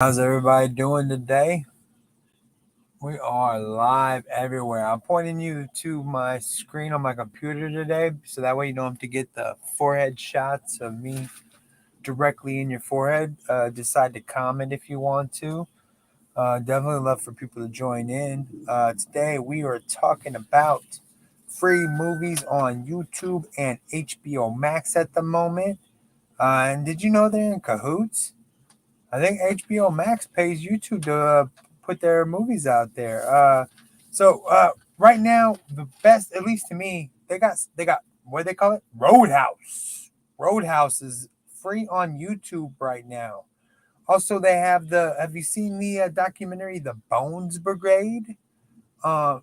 How's everybody doing today? We are live everywhere. I'm pointing you to my screen on my computer today, so that way you don't have to get the forehead shots of me directly in your forehead. Decide to comment if you want to. Definitely love for people to join in. Today we are talking about free movies on YouTube and HBO Max at the moment. And did you know they're in cahoots? I think HBO Max pays YouTube to put their movies out there. So right now, the best, at least to me, they got what do they call it? Roadhouse. Roadhouse is free on YouTube right now. Also, they have the. Have you seen the documentary, The Bones Brigade?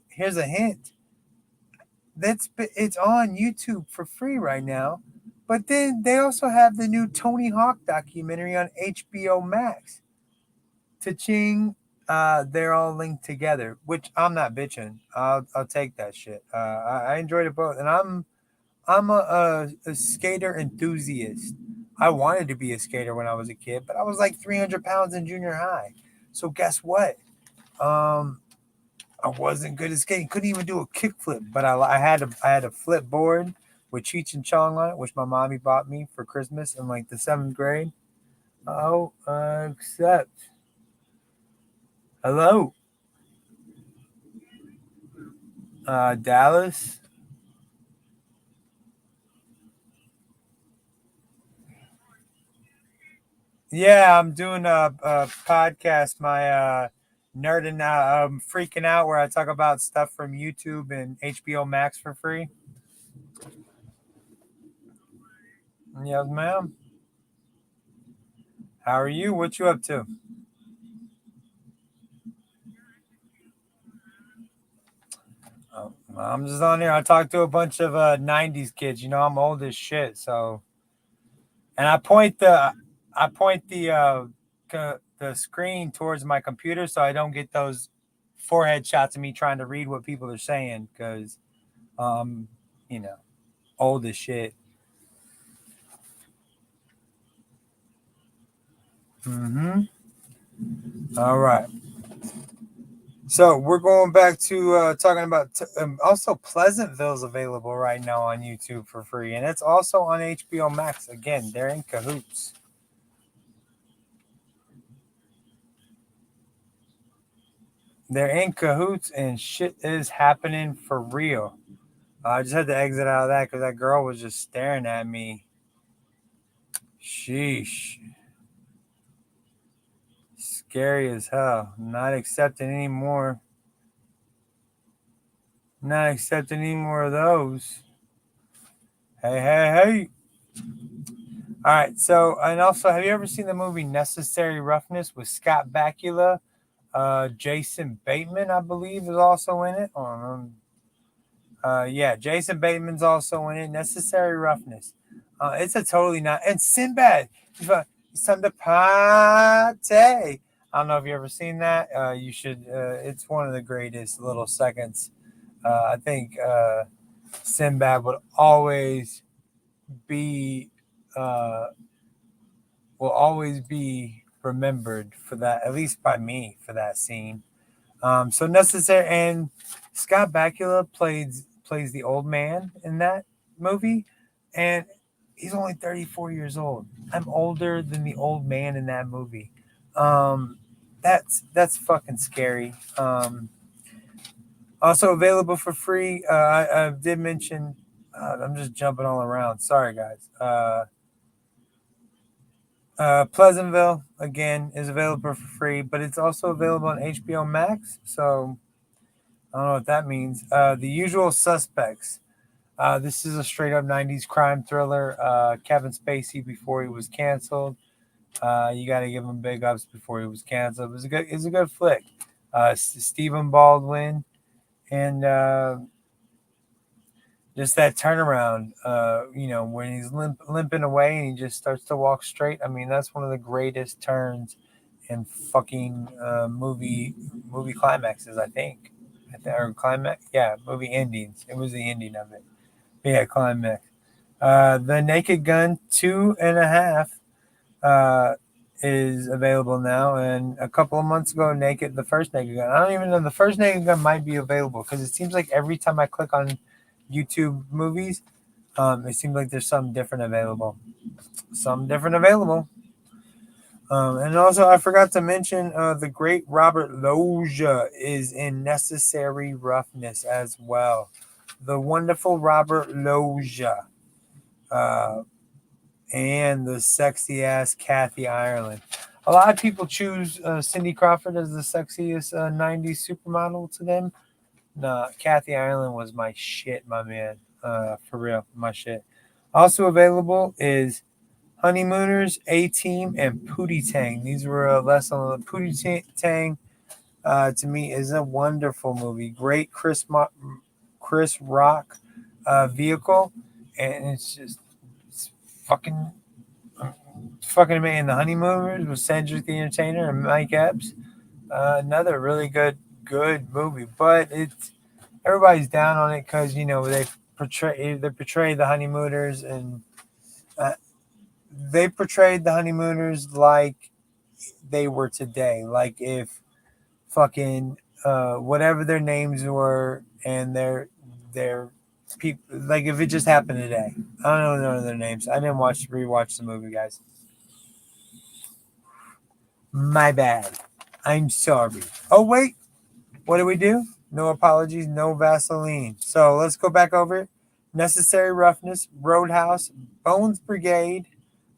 Here's a hint. It's on YouTube for free right now. But then they also have the new Tony Hawk documentary on HBO Max. Ta-ching, they're all linked together, which I'm not bitching. I'll take that shit. I enjoyed it both, and I'm a skater enthusiast. I wanted to be a skater when I was a kid, but I was like 300 pounds in junior high. So guess what? Um, I wasn't good at skating. Couldn't even do a kickflip, but I had a flip board with Cheech and Chong on it, which my mommy bought me for Christmas in like the seventh grade. Oh, except hello, Dallas. Yeah, I'm doing a podcast, my nerding out, freaking out, where I talk about stuff from YouTube and HBO Max for free. Yes, ma'am. How are you? What you up to? Oh, I'm just on here. I talk to a bunch of '90s kids. You know, I'm old as shit. So, and I point the screen towards my computer so I don't get those forehead shots of me trying to read what people are saying because, um, you know, old as shit. Mm-hmm. All right. So we're going back to talking about also Pleasantville's available right now on YouTube for free, and it's also on HBO Max. Again, they're in cahoots. They're in cahoots, and shit is happening for real. I just had to exit out of that because that girl was just staring at me. Sheesh, scary as hell. Not accepting any more. Not accepting any more of those. Hey, hey, hey. All right. So, and also, have you ever seen the movie Necessary Roughness with Scott Bakula? Jason Bateman, I believe, is also in it. Yeah, Jason Bateman's also in it. Necessary Roughness. It's a totally not. And Sinbad. It's time to party. I don't know if you ever seen that. You should. It's one of the greatest little seconds. I think Sinbad would always be uh, will always be remembered for that, at least by me, for that scene. So necessary, and Scott Bakula plays the old man in that movie, and he's only 34 years old. I'm older than the old man in that movie. Um, that's fucking scary. Also available for free. I did mention. I'm just jumping all around. Sorry, guys. Pleasantville again is available for free, but it's also available on HBO Max. So I don't know what that means. The Usual Suspects. This is a straight up '90s crime thriller. Kevin Spacey before he was canceled. You got to give him big ups before he was canceled. It's a good flick. Stephen Baldwin and just that turnaround. When he's limping away and he just starts to walk straight. I mean, that's one of the greatest turns in fucking movie climaxes. I think, or climax. Yeah, movie endings. It was the ending of it. But yeah, climax. The Naked Gun 2.5. is available now, and a couple of months ago, the first Naked Gun. I don't even know, the first Naked Gun might be available because it seems like every time I click on YouTube movies, it seems like there's something different available. And also, I forgot to mention the great Robert Loggia is in Necessary Roughness as well. The wonderful Robert Loggia. And the sexy ass Kathy Ireland. A lot of people choose Cindy Crawford as the sexiest 90s supermodel to them. Nah, Kathy Ireland was my shit, my man. For real, my shit. Also available is Honeymooners, A-Team, and Pootie Tang. These were less on the Pootie Tang. To me, is a wonderful movie. Great Chris Rock vehicle, and it's fucking amazing. The Honeymooners with Cedric the Entertainer and Mike Epps. Another really good movie, but it's everybody's down on it because they portray the Honeymooners, and they portrayed the Honeymooners like they were today, like if fucking whatever their names were and their people, like if it just happened today. I don't know their names. I didn't rewatch the movie, guys. My bad. I'm sorry. Oh wait, what do we do? No apologies, no Vaseline. So let's go back over it. Necessary Roughness, Roadhouse, Bones Brigade,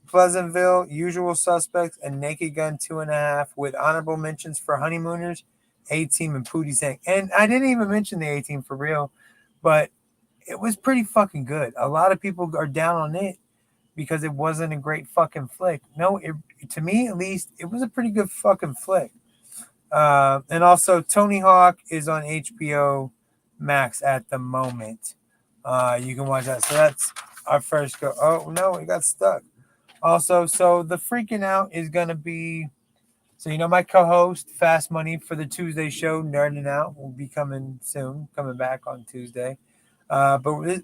Pleasantville, Usual Suspects, and Naked Gun 2.5, with honorable mentions for Honeymooners, A-Team, and Pootie Tang. And I didn't even mention the A-Team for real, but it was pretty fucking good. A lot of people are down on it because it wasn't a great fucking flick. No, to me at least, it was a pretty good fucking flick. And also, Tony Hawk is on HBO Max at the moment. You can watch that. So that's our first go. Oh no, it got stuck. Also, so the FreekN OUT is gonna be. So my co-host Fast Money for the Tuesday show, Nerding Out, will be coming soon, coming back on Tuesday. But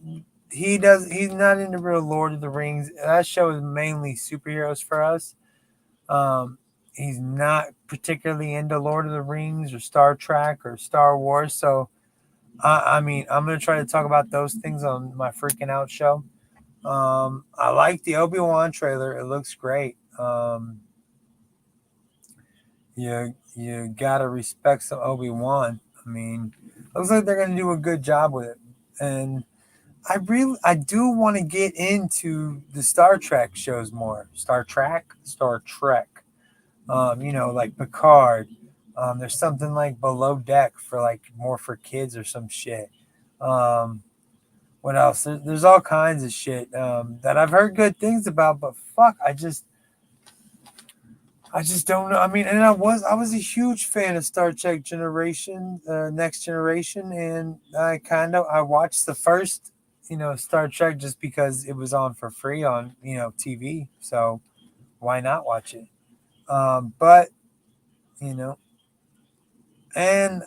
he's not into real Lord of the Rings. That show is mainly superheroes for us. He's not particularly into Lord of the Rings or Star Trek or Star Wars. So, I'm going to try to talk about those things on my FreekN OUT show. I like the Obi-Wan trailer. It looks great. You got to respect some Obi-Wan. Looks like they're going to do a good job with it. And I do want to get into the Star Trek shows more. Star Trek. Like Picard. There's something like Below Deck for like more for kids or some shit. What else? There's all kinds of shit that I've heard good things about, but fuck, I just don't know. And I was a huge fan of Star Trek Generation, Next Generation, and I watched the first, Star Trek just because it was on for free on, TV. So why not watch it? But and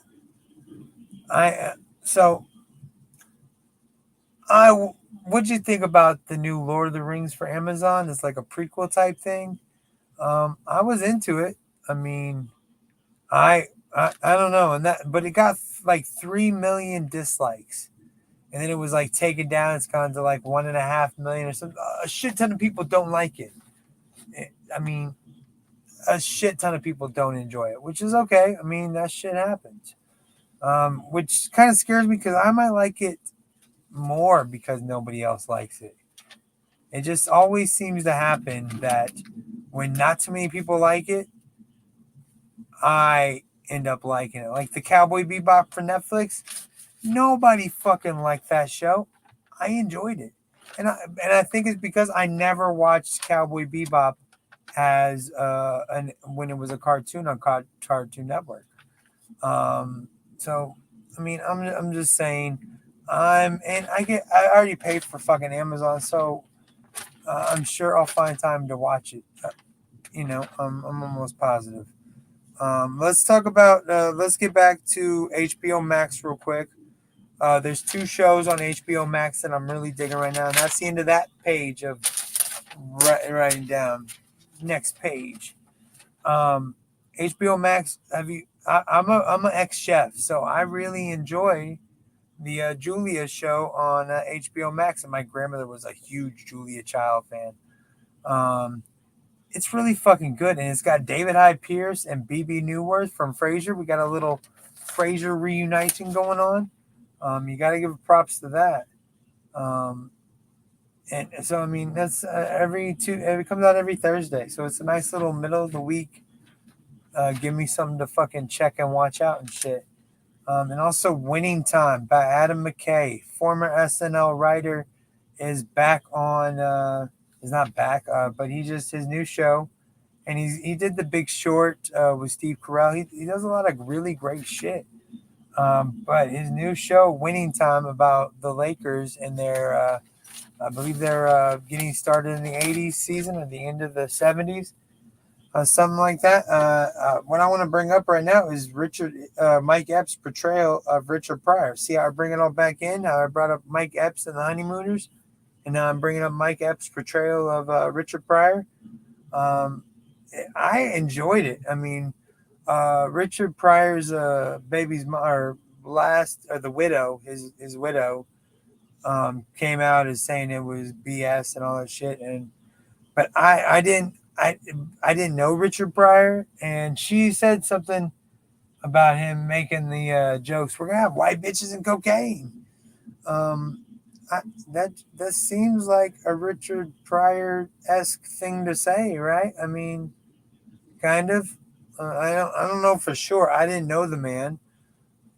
what'd you think about the new Lord of the Rings for Amazon? It's like a prequel type thing. I was into it. I don't know, but it got like 3 million dislikes, and then it was like taken down. It's gone to like 1.5 million or something. A shit ton of people don't like it. A shit ton of people don't enjoy it, which is okay. That shit happens. Which kind of scares me because I might like it more because nobody else likes it. It just always seems to happen that when not too many people like it, I end up liking it. Like the Cowboy Bebop for Netflix, nobody fucking liked that show. I enjoyed it, and I think it's because I never watched Cowboy Bebop as when it was a cartoon on Cartoon Network. So I'm just saying, I already paid for fucking Amazon, so I'm sure I'll find time to watch it. I'm almost positive. Let's talk about. Let's get back to HBO Max real quick. There's 2 shows on HBO Max that I'm really digging right now, and that's the end of that page of writing down. Next page. HBO Max. I'm an ex chef, so I really enjoy the Julia show on HBO Max, and my grandmother was a huge Julia Child fan. Um, it's really fucking good, and it's got David Hyde Pierce and BB Newworth from Frasier. We got a little Frasier reuniting going on. You got to give props to that. Um, and so I mean that's it comes out every Thursday, so it's a nice little middle of the week. Give me something to fucking check and watch out and shit. And also Winning Time by Adam McKay, former SNL writer, is back on. He's not back, but his new show, and he did The Big Short with Steve Carell. He does a lot of really great shit. But his new show, Winning Time, about the Lakers and their, I believe they're getting started in the '80s season at the end of the '70s. Something like that. What I want to bring up right now is Mike Epps' portrayal of Richard Pryor. See how I bring it all back in? How I brought up Mike Epps and the Honeymooners, and now I'm bringing up Mike Epps' portrayal of Richard Pryor. I enjoyed it. I mean, Richard Pryor's the widow, his widow, came out as saying it was BS and all that shit, but I didn't know Richard Pryor, and she said something about him making the jokes. We're gonna have white bitches and cocaine. That seems like a Richard Pryor-esque thing to say, right? I mean, kind of. I don't know for sure. I didn't know the man,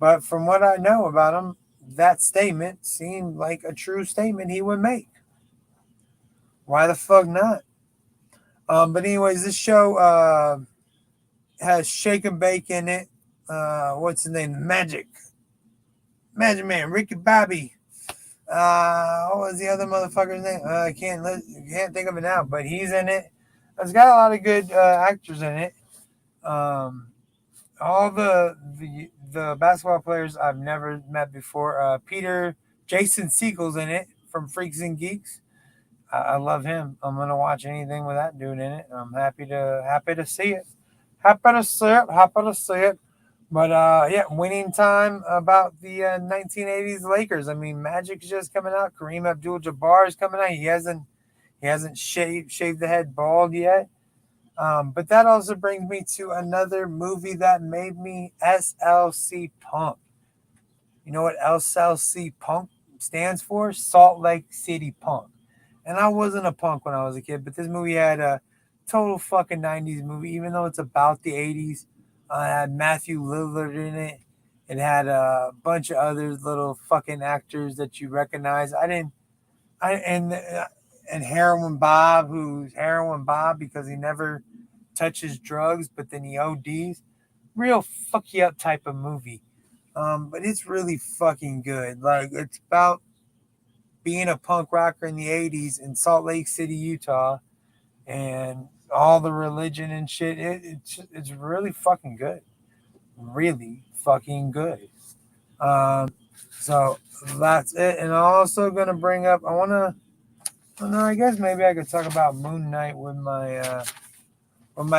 but from what I know about him, that statement seemed like a true statement he would make. Why the fuck not? But anyways, this show has Shake and Bake in it. What's his name? Magic Man, Ricky Bobby. What was the other motherfucker's name? I can't think of it now, but he's in it. It's got a lot of good actors in it. All the basketball players I've never met before. Jason Segel's in it from Freaks and Geeks. I love him. I'm gonna watch anything with that dude in it. I'm happy to see it. Happy to see it. Happy to see it. But yeah, Winning Time about the 1980s Lakers. I mean, Magic's just coming out. Kareem Abdul-Jabbar is coming out. He hasn't shaved the head bald yet. But that also brings me to another movie that made me SLC punk. You know what SLC punk stands for? Salt Lake City Punk. And I wasn't a punk when I was a kid, but this movie had a total fucking 90s movie, even though it's about the 80s. It had Matthew Lillard in it. It had a bunch of other little fucking actors that you recognize. And Heroin Bob, who's Heroin Bob because he never touches drugs, but then he ODs. Real fuck you up type of movie. But it's really fucking good. Like, it's about being a punk rocker in the 80s in Salt Lake City, Utah, and all the religion and shit. It's really fucking good. Really fucking good. So that's it. And I'm also going to bring up, I guess maybe I could talk about Moon Knight with my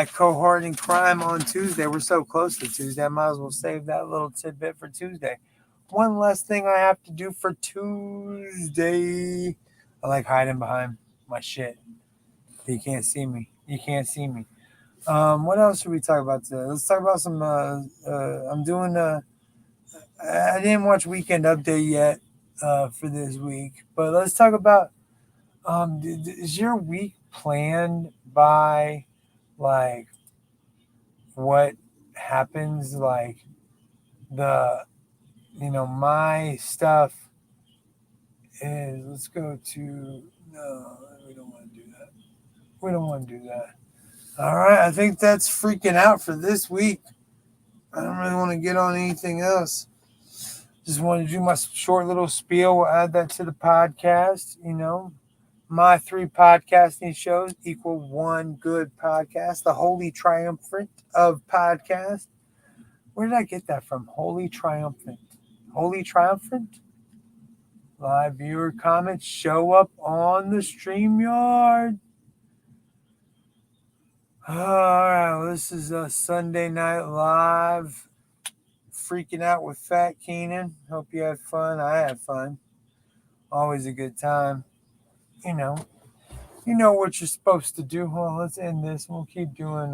cohort in crime on Tuesday. We're so close to Tuesday. I might as well save that little tidbit for Tuesday. One less thing I have to do for Tuesday. I like hiding behind my shit. You can't see me. What else should we talk about today? Let's talk about some. I'm doing. I didn't watch Weekend Update yet for this week, but let's talk about. Is your week planned by, like, what happens, like my stuff is, let's go to, no, we don't want to do that. All right, I think that's freaking out for this week. I don't really want to get on anything else. Just wanted to do my short little spiel. We'll add that to the podcast. My 3 podcasting shows equal 1 good podcast. The Holy Triumphant of podcast. Where did I get that from? Holy Triumphant. Holy Triumphant? Live viewer comments show up on the StreamYard. All right, well, this is a Sunday Night Live, freaking out with Fat Keenan. Hope you had fun. I had fun. Always a good time. You know what you're supposed to do. Well, let's end this. We'll keep doing